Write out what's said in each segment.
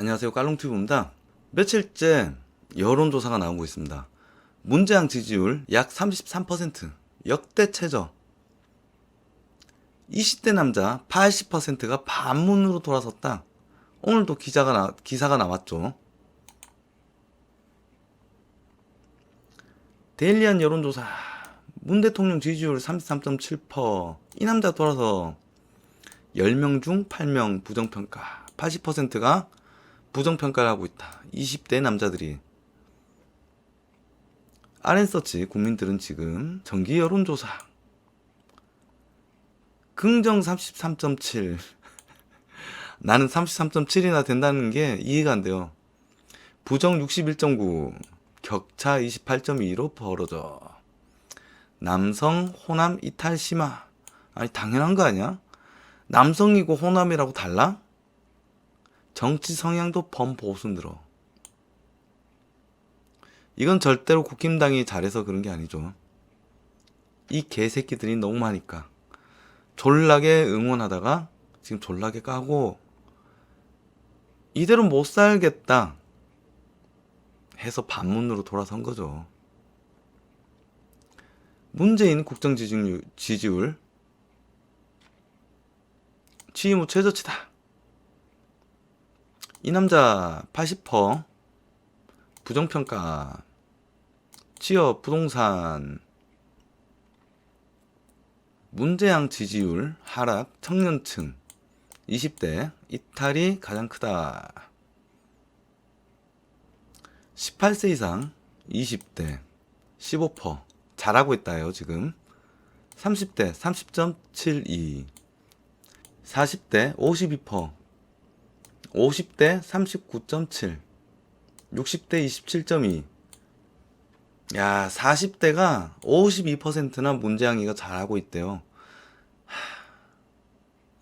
안녕하세요, 깔롱튜브입니다. 며칠째 여론조사가 나오고 있습니다. 문재양 지지율 약 33%, 역대 최저. 20대 남자 80%가 반문으로 돌아섰다. 오늘도 기사가 나왔죠. 데일리한 여론조사, 문 대통령 지지율 33.7%. 이 남자 돌아서 10명 중 8명 부정평가, 80%가 부정평가를 하고 있다. 20대 남자들이. RN서치 국민들은 지금 정기 여론조사 긍정 33.7 나는 33.7이나 된다는 게 이해가 안 돼요. 부정 61.9 격차 28.2로 벌어져. 남성 호남 이탈 심화. 아니 당연한 거 아니야? 남성이고 호남이라고 달라? 정치 성향도 범보수 늘어. 이건 절대로 국힘당이 잘해서 그런 게 아니죠. 이 개새끼들이 너무 많으니까. 졸라게 응원하다가 지금 졸라게 까고 이대로 못 살겠다 해서 반문으로 돌아선 거죠. 문재인 국정 지지율 취임 후 최저치다. 이 남자 80% 부정평가, 취업, 부동산, 문재양 지지율 하락, 청년층 20대 이탈이 가장 크다. 18세 이상 20대 15% 잘하고 있다요 지금. 30대 30.72, 40대 52%, 50대 39.7, 60대 27.2. 야, 40대가 52%나 문재양이가 잘하고 있대요.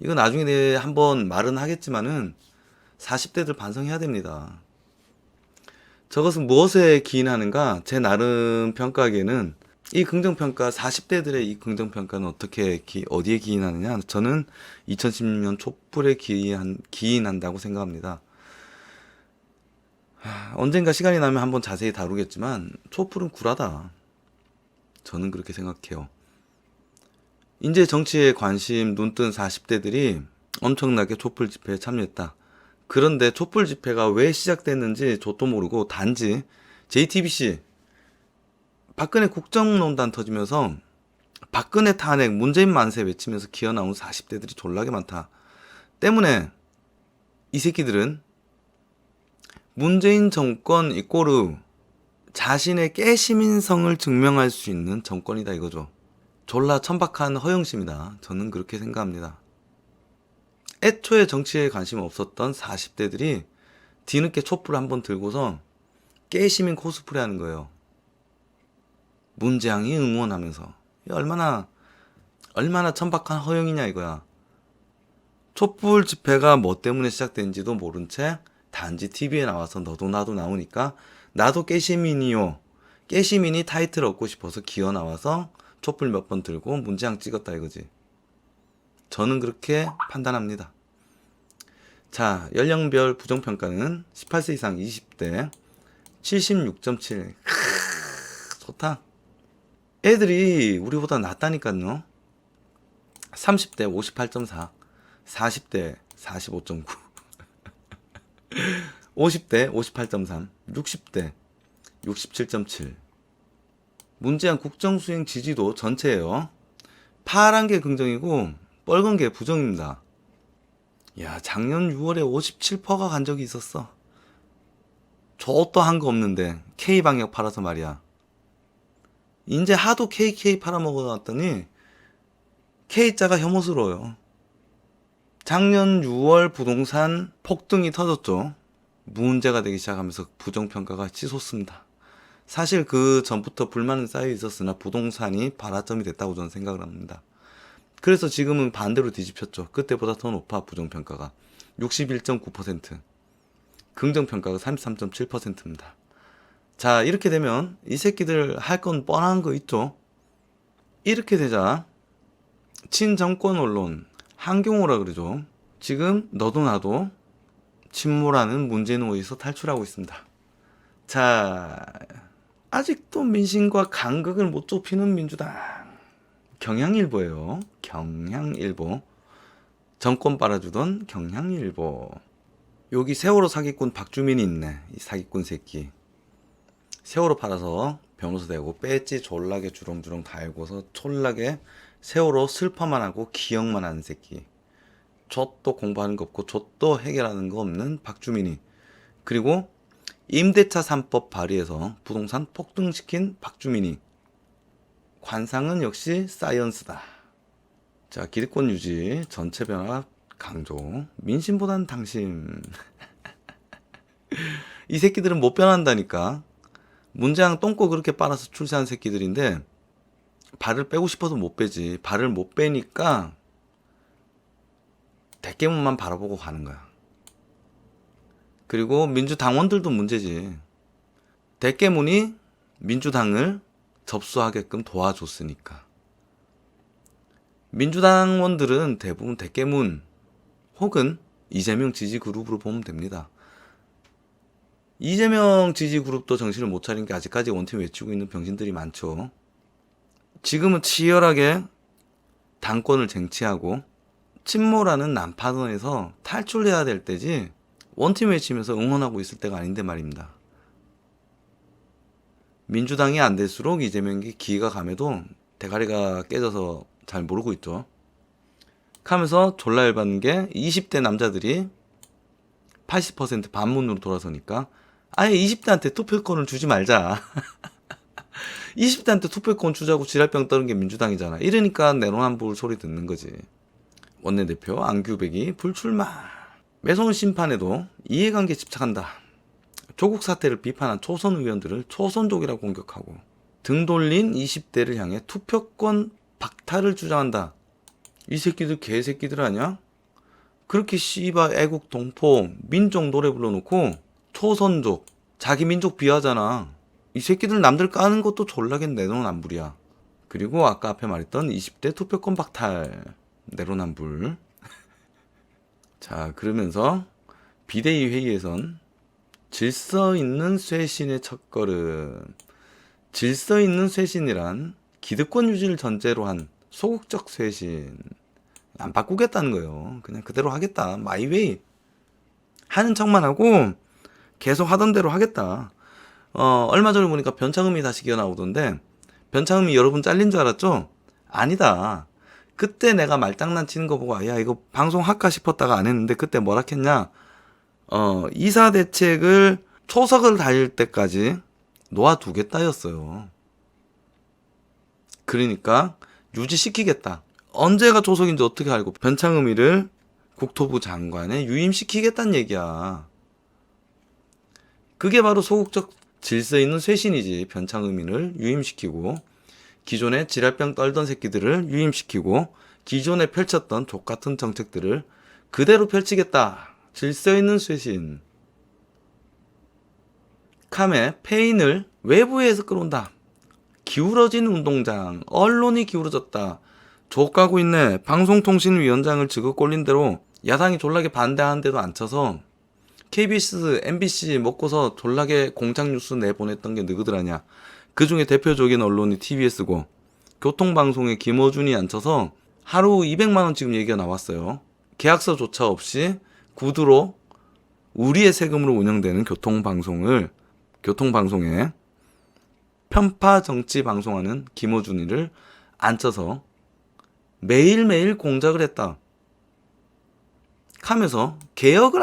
이거 나중에 내가 한번 말은 하겠지만은 40대들 반성해야 됩니다. 저것은 무엇에 기인하는가? 제 나름 평가하기에는 이 긍정평가, 40대들의 이 긍정평가는 어디에 기인하느냐? 저는 2016년 촛불에 기인한다고 생각합니다. 언젠가 시간이 나면 한번 자세히 다루겠지만 촛불은 굴하다. 저는 그렇게 생각해요. 이제 정치에 관심 눈뜬 40대들이 엄청나게 촛불 집회에 참여했다. 그런데 촛불 집회가 왜 시작됐는지 저도 모르고 단지 JTBC 박근혜 국정농단 터지면서 박근혜 탄핵, 문재인 만세 외치면서 기어나온 40대들이 졸라게 많다. 때문에 이 새끼들은 문재인 정권 이꼬르 자신의 깨시민성을 증명할 수 있는 정권이다 이거죠. 졸라 천박한 허영심이다. 저는 그렇게 생각합니다. 애초에 정치에 관심 없었던 40대들이 뒤늦게 촛불을 한번 들고서 깨시민 코스프레 하는 거예요. 문재양이 응원하면서. 얼마나 천박한 허영이냐 이거야. 촛불 집회가 뭐 때문에 시작된지도 모른 채 단지 TV에 나와서 너도 나도 나오니까 나도 깨시민이요. 깨시민이 타이틀 얻고 싶어서 기어 나와서 촛불 몇 번 들고 문재양 찍었다 이거지. 저는 그렇게 판단합니다. 자, 연령별 부정평가는 18세 이상 20대 76.7. 좋다. 애들이 우리보다 낫다니까요. 30대 58.4, 40대 45.9, 50대 58.3, 60대 67.7. 문재양 국정수행 지지도 전체예요. 파란 게 긍정이고 빨간 게 부정입니다. 야, 작년 6월에 57%가 간 적이 있었어. 저도 한 거 없는데 K방역 팔아서 말이야. 이제 하도 KK 팔아먹어놨더니 K자가 혐오스러워요. 작년 6월 부동산 폭등이 터졌죠. 문제가 되기 시작하면서 부정평가가 치솟습니다. 사실 그 전부터 불만은 쌓여 있었으나 부동산이 발화점이 됐다고 저는 생각을 합니다. 그래서 지금은 반대로 뒤집혔죠. 그때보다 더 높아 부정평가가 61.9%, 긍정평가가 33.7%입니다. 자, 이렇게 되면 이 새끼들 할 건 뻔한 거 있죠. 이렇게 되자 친정권 언론 한경호라 그러죠. 지금 너도 나도 침몰하는 문재인 호의에서 탈출하고 있습니다. 자, 아직도 민심과 간극을 못 좁히는 민주당. 경향일보예요. 경향일보. 정권 빨아주던 경향일보. 여기 세월호 사기꾼 박주민이 있네. 이 사기꾼 새끼. 세월호 팔아서 변호사 되고 배지 졸라게 주렁주렁 달고서 촐라게 세월호 슬퍼만 하고 기억만 하는 새끼. 좆도 공부하는 거 없고 좆도 해결하는 거 없는 박주민이. 그리고 임대차 3법 발의해서 부동산 폭등시킨 박주민이. 관상은 역시 사이언스다. 자, 기득권 유지, 전체 변화 강조, 민심보단 당심. 이 새끼들은 못 변한다니까. 문재양 똥꼬 그렇게 빨아서 출세한 새끼들인데 발을 빼고 싶어도 못 빼지. 발을 못 빼니까 대깨문만 바라보고 가는 거야. 그리고 민주당원들도 문제지. 대깨문이 민주당을 접수하게끔 도와줬으니까. 민주당원들은 대부분 대깨문 혹은 이재명 지지 그룹으로 보면 됩니다. 이재명 지지 그룹도 정신을 못 차린 게 아직까지 원팀 외치고 있는 병신들이 많죠. 지금은 치열하게 당권을 쟁취하고 침몰하는 난파선에서 탈출해야 될 때지 원팀 외치면서 응원하고 있을 때가 아닌데 말입니다. 민주당이 안 될수록 이재명이 기회가 감해도 대가리가 깨져서 잘 모르고 있죠. 하면서 졸라 열받는 게 20대 남자들이 80% 반문으로 돌아서니까 아예 20대한테 투표권을 주지 말자. 20대한테 투표권 주자고 지랄병 떠는 게 민주당이잖아. 이러니까 내로남불 소리 듣는 거지. 원내대표 안규백이 불출마. 매서운 심판에도 이해관계 집착한다. 조국 사태를 비판한 초선 의원들을 초선족이라고 공격하고 등 돌린 20대를 향해 투표권 박탈을 주장한다. 이 새끼들 개새끼들 아니야? 그렇게 씨발 애국 동포 민족 노래 불러놓고 초선족 자기 민족 비하잖아. 이 새끼들 남들 까는 것도 졸라게 내로남불이야. 그리고 아까 앞에 말했던 20대 투표권 박탈 내로남불. 자, 그러면서 비대위 회의에선 질서 있는 쇄신의 첫걸음. 질서 있는 쇄신이란 기득권 유지를 전제로 한 소극적 쇄신. 안 바꾸겠다는 거예요. 그냥 그대로 하겠다. 마이웨이. 하는 척만 하고 계속 하던 대로 하겠다. 얼마 전에 보니까 변창흠이 다시 기어 나오던데 변창흠이 여러분 잘린 줄 알았죠? 아니다. 그때 내가 말장난 치는 거 보고 야 이거 방송 할까 싶었다가 안 했는데 그때 뭐라 했냐? 이사 대책을 초석을 달릴 때까지 놓아두겠다였어요. 그러니까 유지시키겠다. 언제가 초석인지 어떻게 알고 변창흠이를 국토부 장관에 유임시키겠다는 얘기야. 그게 바로 소극적 질서 있는 쇄신이지. 변창흠이를 유임시키고 기존에 지랄병 떨던 새끼들을 유임시키고 기존에 펼쳤던 족같은 정책들을 그대로 펼치겠다. 질서 있는 쇄신. 캄에 페인을 외부에서 끌어온다. 기울어진 운동장. 언론이 기울어졌다. 족가고 있네. 방송통신위원장을 지그 꼴린 대로 야당이 졸라게 반대하는데도 안 쳐서 KBS, MBC 먹고서 졸라게 공장 뉴스 내보냈던 게 누구들 아냐. 그 중에 대표적인 언론이 TBS고 교통방송에 김어준이 앉혀서 하루 200만원 지금 얘기가 나왔어요. 계약서조차 없이 구두로 우리의 세금으로 운영되는 교통방송에 편파 정치 방송하는 김어준이를 앉혀서 매일매일 공작을 했다. 하면서 개혁을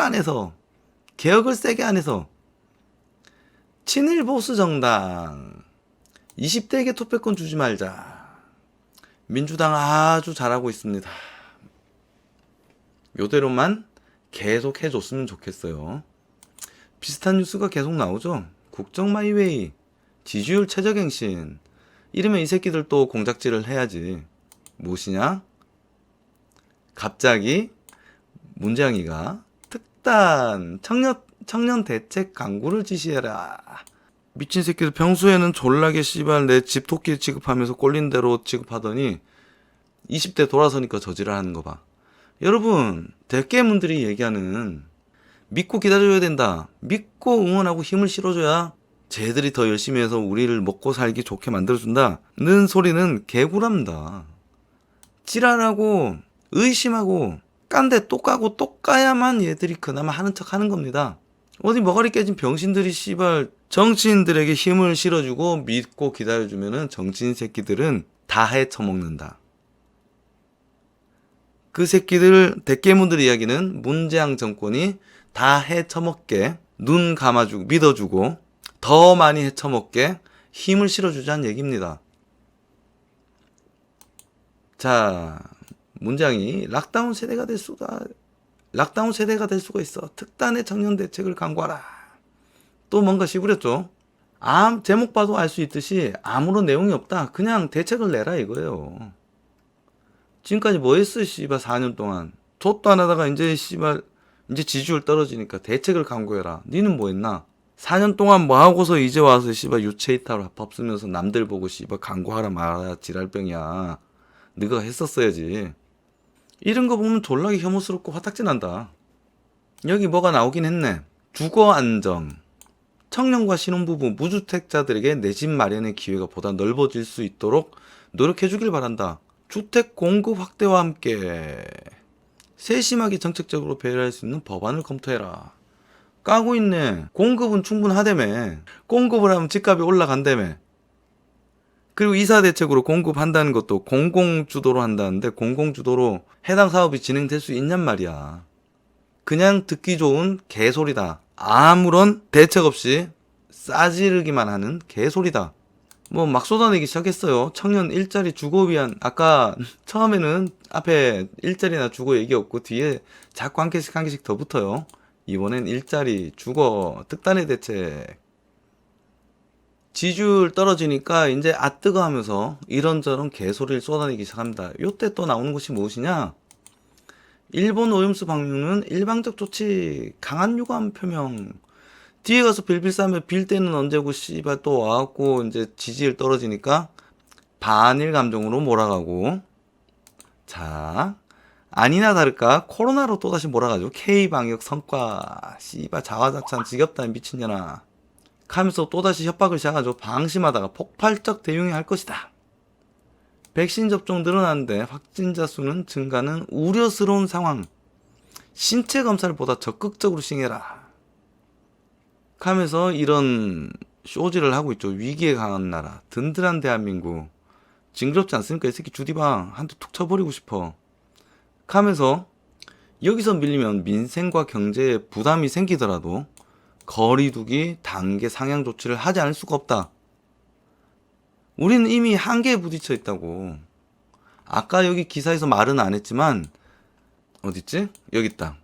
세게 안 해서 친일 보수 정당 20대에게 투표권 주지 말자. 민주당 아주 잘하고 있습니다. 요대로만 계속 해줬으면 좋겠어요. 비슷한 뉴스가 계속 나오죠. 국정 마이웨이, 지지율 최저갱신. 이러면 이 새끼들 또 공작질을 해야지. 무엇이냐? 갑자기 문재양이가 특단 청년 대책 강구를 지시해라. 미친 새끼들 평소에는 졸라게 씨발 내 집 토끼 취급하면서 꼴린 대로 취급하더니 20대 돌아서니까 저지랄 하는 거 봐. 여러분, 대깨문들이 얘기하는 믿고 기다려줘야 된다. 믿고 응원하고 힘을 실어줘야 쟤들이 더 열심히 해서 우리를 먹고 살기 좋게 만들어준다는 소리는 개구랍니다. 지랄하고 의심하고 깐데 또 까고 또 까야만 얘들이 그나마 하는 척 하는 겁니다. 어디 머가리 깨진 병신들이 씨발 정치인들에게 힘을 실어주고 믿고 기다려주면은 정치인 새끼들은 다 헤쳐먹는다. 그 새끼들 대깨문들 이야기는 문재양 정권이 다 헤쳐먹게 눈 감아주고 믿어주고 더 많이 헤쳐먹게 힘을 실어주자는 얘기입니다. 자, 문장이 락다운 세대가 될 수가 있어. 특단의 청년 대책을 강구하라. 또 뭔가 시부렸죠. 제목 봐도 알 수 있듯이 아무런 내용이 없다. 그냥 대책을 내라 이거예요. 지금까지 뭐 했어 씨발 4년 동안. 좆도 안 하다가 이제 씨발 이제 지지율 떨어지니까 대책을 강구해라. 니는 뭐 했나? 4년 동안 뭐 하고서 이제 와서 씨발 유체이타로 밥 쓰면서 남들 보고 씨발 강구하라 말아야 지랄병이야. 너가 했었어야지. 이런 거 보면 졸라게 혐오스럽고 화딱지 난다. 여기 뭐가 나오긴 했네. 주거 안정. 청년과 신혼부부, 무주택자들에게 내 집 마련의 기회가 보다 넓어질 수 있도록 노력해 주길 바란다. 주택 공급 확대와 함께 세심하게 정책적으로 배려할 수 있는 법안을 검토해라. 까고 있네. 공급은 충분하다며. 공급을 하면 집값이 올라간다며. 그리고 이사대책으로 공급한다는 것도 공공주도로 한다는데 공공주도로 해당 사업이 진행될 수 있냔 말이야. 그냥 듣기 좋은 개소리다. 아무런 대책 없이 싸지르기만 하는 개소리다. 뭐 막 쏟아내기 시작했어요. 청년 일자리 주거 위한, 아까 처음에는 앞에 일자리나 주거 얘기 없고 뒤에 자꾸 한 개씩 더 붙어요. 이번엔 일자리, 주거, 특단의 대책. 지지율 떨어지니까 이제 뜨거 하면서 이런저런 개소리를 쏟아내기 시작합니다. 요때 또 나오는 것이 무엇이냐? 일본 오염수 방류는 일방적 조치, 강한 유감 표명. 뒤에 가서 빌빌 싸면 빌 때는 언제고 씨발 또 와갖고 이제 지지율 떨어지니까 반일 감정으로 몰아가고. 자, 아니나 다를까 코로나로 또다시 몰아가지고 K방역 성과 씨발 자화자찬 지겹다 미친년아 하면서 또다시 협박을 시작하죠. 방심하다가 폭발적 대응할 것이다. 백신 접종 늘어나는데 확진자 수는 증가는 우려스러운 상황. 신체 검사를 보다 적극적으로 시행해라. 하면서 이런 쇼지를 하고 있죠. 위기에 강한 나라, 든든한 대한민국. 징그럽지 않습니까? 이 새끼 주디방 한 대 툭 쳐버리고 싶어. 하면서 여기서 밀리면 민생과 경제에 부담이 생기더라도 거리두기 단계 상향 조치를 하지 않을 수가 없다. 우리는 이미 한계에 부딪혀 있다고. 아까 여기 기사에서 말은 안 했지만 어딨지? 여기 있다.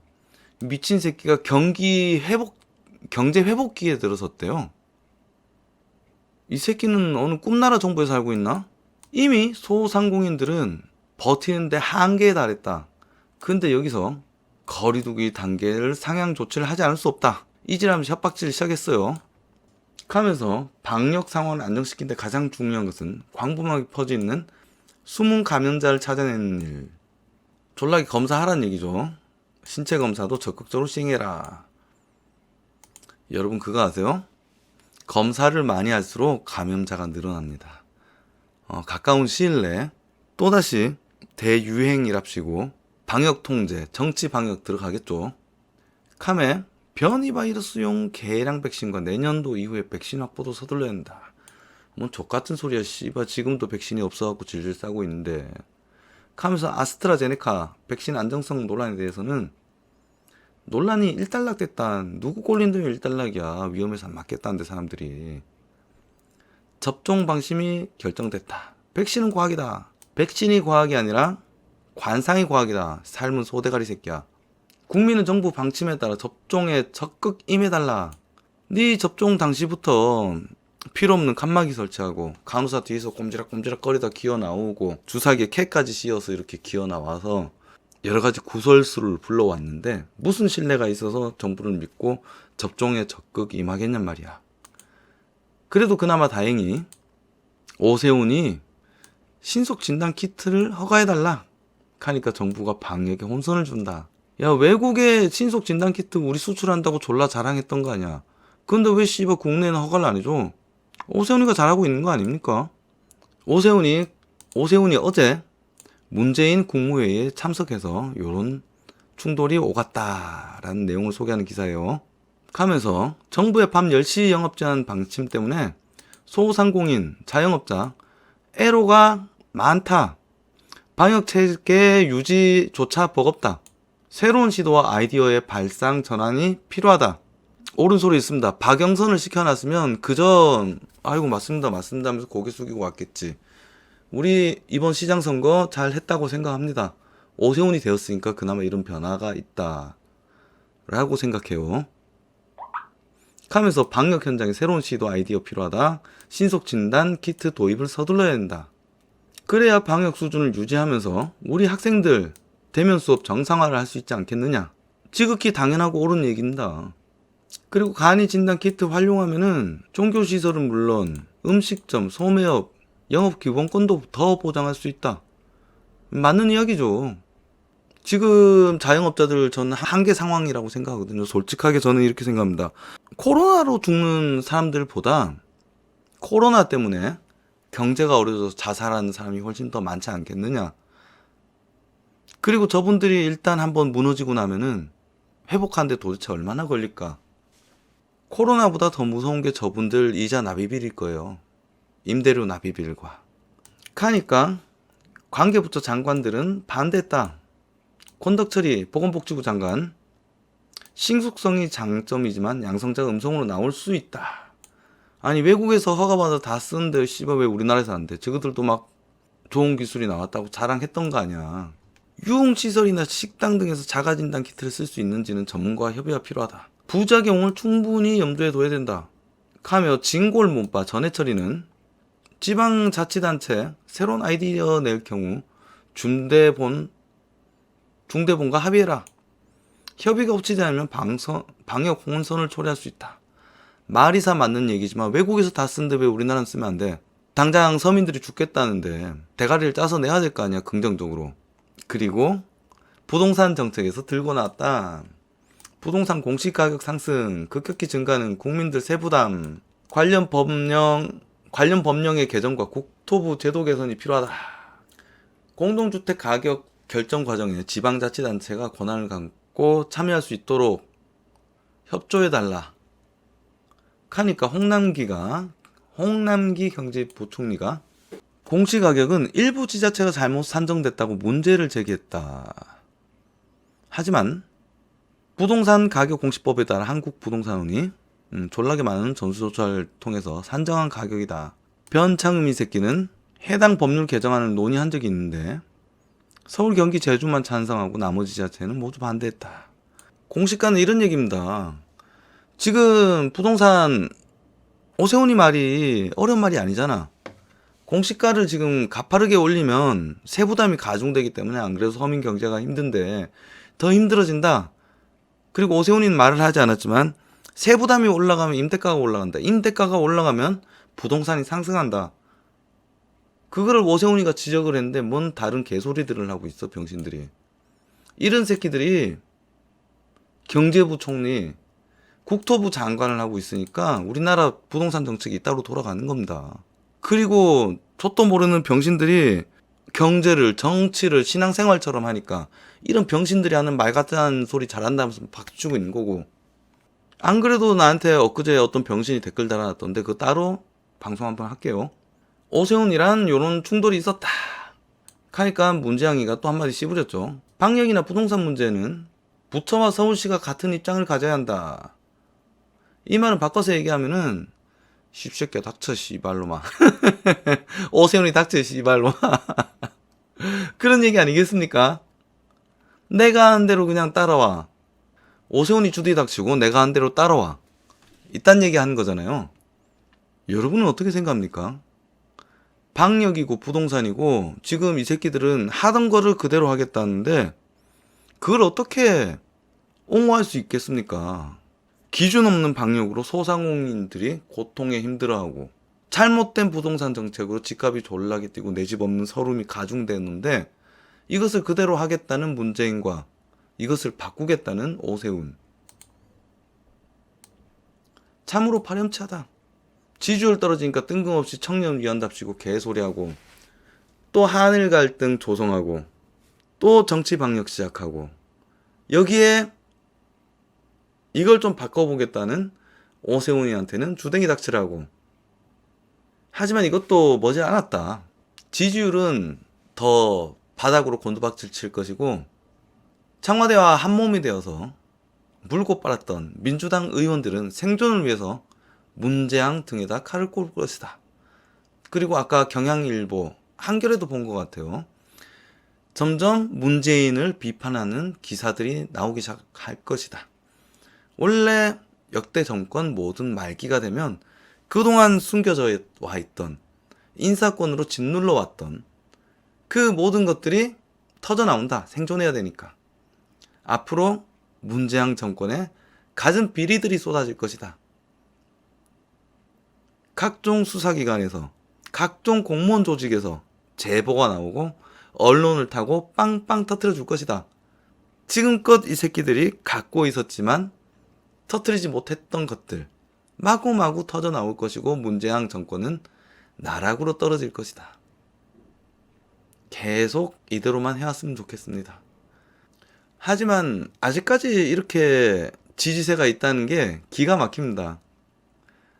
미친 새끼가 경제 회복기에 들어섰대요. 이 새끼는 어느 꿈나라 정부에 살고 있나? 이미 소상공인들은 버티는데 한계에 달했다. 근데 여기서 거리두기 단계를 상향 조치를 하지 않을 수 없다. 이지라면서 협박질을 시작했어요. 하면서 방역 상황을 안정시키는데 가장 중요한 것은 광범하게 퍼져 있는 숨은 감염자를 찾아내는 일. 졸라게 검사하라는 얘기죠. 신체 검사도 적극적으로 시행해라. 여러분 그거 아세요? 검사를 많이 할수록 감염자가 늘어납니다. 가까운 시일 내에 또다시 대유행이랍시고 방역 통제, 정치 방역 들어가겠죠. 카메 변이 바이러스용 계량 백신과 내년도 이후에 백신 확보도 서둘러야 한다. 뭔 족같은 소리야 씨발. 지금도 백신이 없어갖고 질질 싸고 있는데. 하면서 아스트라제네카 백신 안정성 논란에 대해서는 논란이 일단락됐다. 누구 꼴린다면 일단락이야. 위험해서 안 맞겠다는데 사람들이. 접종 방침이 결정됐다. 백신은 과학이다. 백신이 과학이 아니라 관상이 과학이다. 삶은 소대가리 새끼야. 국민은 정부 방침에 따라 접종에 적극 임해달라. 네 접종 당시부터 필요없는 칸막이 설치하고 간호사 뒤에서 꼼지락꼼지락 거리다 기어 나오고 주사기에 캐까지 씌워서 이렇게 기어 나와서 여러가지 구설수를 불러왔는데 무슨 신뢰가 있어서 정부를 믿고 접종에 적극 임하겠냔 말이야. 그래도 그나마 다행히 오세훈이 신속 진단 키트를 허가해달라 하니까 정부가 방역에 혼선을 준다. 야, 외국에 신속 진단키트 우리 수출한다고 졸라 자랑했던 거 아니야. 근데 왜 씨발 국내에는 허가를 안 해줘? 오세훈이가 잘하고 있는 거 아닙니까? 오세훈이 어제 문재인 국무회의에 참석해서 요런 충돌이 오갔다라는 내용을 소개하는 기사예요. 하면서 정부의 밤 10시 영업제한 방침 때문에 소상공인, 자영업자 애로가 많다. 방역체계 유지조차 버겁다. 새로운 시도와 아이디어의 발상 전환이 필요하다. 옳은 소리 있습니다. 박영선을 시켜놨으면 그전 아이고 맞습니다 하면서 고개 숙이고 왔겠지. 우리 이번 시장 선거 잘 했다고 생각합니다. 오세훈이 되었으니까 그나마 이런 변화가 있다 라고 생각해요. 하면서 방역 현장에 새로운 시도 아이디어 필요하다. 신속 진단 키트 도입을 서둘러야 된다. 그래야 방역 수준을 유지하면서 우리 학생들 대면 수업 정상화를 할 수 있지 않겠느냐. 지극히 당연하고 옳은 얘기입니다. 그리고 간이 진단 키트 활용하면은 종교시설은 물론 음식점, 소매업, 영업 기본권도 더 보장할 수 있다. 맞는 이야기죠. 지금 자영업자들 저는 한계 상황이라고 생각하거든요. 솔직하게 저는 이렇게 생각합니다. 코로나로 죽는 사람들보다 코로나 때문에 경제가 어려져서 자살하는 사람이 훨씬 더 많지 않겠느냐. 그리고 저분들이 일단 한번 무너지고 나면은 회복하는데 도대체 얼마나 걸릴까. 코로나보다 더 무서운 게 저분들 이자 납입일일 거예요. 임대료 납입일과. 하니까 관계부처 장관들은 반대했다. 권덕철이 보건복지부 장관, 신속성이 장점이지만 양성자가 음성으로 나올 수 있다. 아니 외국에서 허가받아 다 쓰는데 씨발 왜 우리나라에서 안 돼? 저것들도 막 좋은 기술이 나왔다고 자랑했던 거 아니야. 유흥시설이나 식당 등에서 자가진단 키트를 쓸 수 있는지는 전문가와 협의가 필요하다. 부작용을 충분히 염두에 둬야 된다. 하며 진골문바 전해철이는 지방자치단체 새로운 아이디어 낼 경우 중대본과 합의해라. 협의가 없지 않으면 방역 혼선을 초래할 수 있다. 말이사 맞는 얘기지만 외국에서 다 쓰는데 왜 우리나라는 쓰면 안 돼? 당장 서민들이 죽겠다는데 대가리를 짜서 내야 될 거 아니야, 긍정적으로. 그리고 부동산 정책에서 들고 나왔다. 부동산 공시가격 상승, 급격히 증가하는 국민들 세부담, 관련 법령의 개정과 국토부 제도 개선이 필요하다. 공동주택 가격 결정 과정에 지방자치단체가 권한을 갖고 참여할 수 있도록 협조해달라. 하니까 홍남기 경제부총리가 공시가격은 일부 지자체가 잘못 산정됐다고 문제를 제기했다. 하지만 부동산 가격 공시법에 따라 한국부동산원이 졸라게 많은 전수조사를 통해서 산정한 가격이다. 변창흠이 새끼는 해당 법률 개정안을 논의한 적이 있는데 서울, 경기, 제주만 찬성하고 나머지 지자체는 모두 반대했다. 공시가는 이런 얘기입니다. 지금 부동산 오세훈이 말이 어려운 말이 아니잖아. 공시가를 지금 가파르게 올리면 세부담이 가중되기 때문에 안 그래도 서민 경제가 힘든데 더 힘들어진다. 그리고 오세훈이는 말을 하지 않았지만 세부담이 올라가면 임대가가 올라간다. 임대가가 올라가면 부동산이 상승한다. 그거를 오세훈이가 지적을 했는데 뭔 다른 개소리들을 하고 있어, 병신들이. 이런 새끼들이 경제부총리, 국토부 장관을 하고 있으니까 우리나라 부동산 정책이 이따로 돌아가는 겁니다. 그리고 족도 모르는 병신들이 경제를, 정치를 신앙생활처럼 하니까 이런 병신들이 하는 말 같은 소리 잘한다면서 박수치고 있는 거고. 안 그래도 나한테 엊그제 어떤 병신이 댓글 달아놨던데 그거 따로 방송 한번 할게요. 오세훈이란 요런 충돌이 있었다. 하니까 문재양이가 또 한마디 씹으렸죠. 방역이나 부동산 문제는 부처와 서울시가 같은 입장을 가져야 한다. 이 말은 바꿔서 얘기하면은 십새끼야 닥쳐 씨발로마. 오세훈이 닥쳐 씨발로마. 그런 얘기 아니겠습니까? 내가 한 대로 그냥 따라와. 오세훈이 주디 닥치고 내가 한 대로 따라와. 이딴 얘기 하는 거잖아요. 여러분은 어떻게 생각합니까? 방역이고 부동산이고 지금 이 새끼들은 하던 거를 그대로 하겠다는데 그걸 어떻게 옹호할 수 있겠습니까? 기준 없는 방역으로 소상공인들이 고통에 힘들어하고 잘못된 부동산 정책으로 집값이 졸라게 뛰고 내 집 없는 서름이 가중되는데 이것을 그대로 하겠다는 문재인과 이것을 바꾸겠다는 오세훈. 참으로 파렴치하다. 지지율 떨어지니까 뜬금없이 청년위원답시고 개소리하고, 또 한일 갈등 조성하고, 또 정치 방역 시작하고, 여기에 이걸 좀 바꿔보겠다는 오세훈이한테는 주댕이 닥치라고. 하지만 이것도 머지 않았다. 지지율은 더 바닥으로 곤두박질 칠 것이고, 청와대와 한몸이 되어서 물고 빨았던 민주당 의원들은 생존을 위해서 문재양 등에다 칼을 꼽을 것이다. 그리고 아까 경향일보, 한겨레도 본 것 같아요. 점점 문재인을 비판하는 기사들이 나오기 시작할 것이다. 원래 역대 정권 모든 말기가 되면 그동안 숨겨져 와 있던, 인사권으로 짓눌러 왔던 그 모든 것들이 터져 나온다. 생존해야 되니까. 앞으로 문재양 정권에 갖은 비리들이 쏟아질 것이다. 각종 수사기관에서, 각종 공무원 조직에서 제보가 나오고 언론을 타고 빵빵 터뜨려 줄 것이다. 지금껏 이 새끼들이 갖고 있었지만 터뜨리지 못했던 것들 마구마구 터져 나올 것이고, 문재양 정권은 나락으로 떨어질 것이다. 계속 이대로만 해왔으면 좋겠습니다. 하지만 아직까지 이렇게 지지세가 있다는 게 기가 막힙니다.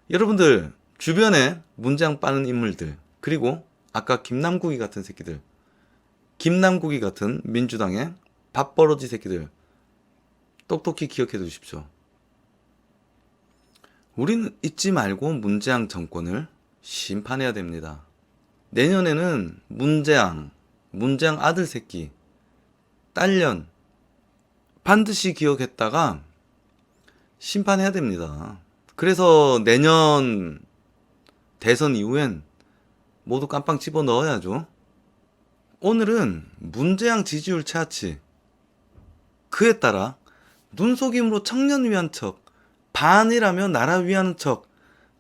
여러분들 주변에 문재양 빠는 인물들, 그리고 아까 김남국이 같은 새끼들, 김남국이 같은 민주당의 밥벌어지 새끼들 똑똑히 기억해 두십시오. 우리는 잊지 말고 문재양 정권을 심판해야 됩니다. 내년에는 문재양 아들 새끼, 딸년 반드시 기억했다가 심판해야 됩니다. 그래서 내년 대선 이후엔 모두 깜빵 집어 넣어야죠. 오늘은 문재양 지지율 차치, 그에 따라 눈속임으로 청년 위한 척, 반이라며 나라 위하는 척,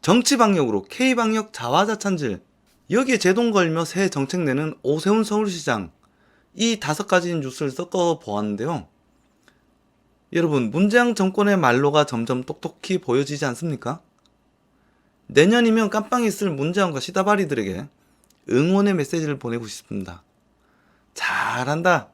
정치방역으로 K방역 자화자찬질, 여기에 제동 걸며 새 정책 내는 오세훈 서울시장, 이 5가지 뉴스를 섞어 보았는데요. 여러분, 문재양 정권의 말로가 점점 똑똑히 보여지지 않습니까? 내년이면 깜빵이 쓸 문재양과 시다바리들에게 응원의 메시지를 보내고 싶습니다. 잘한다.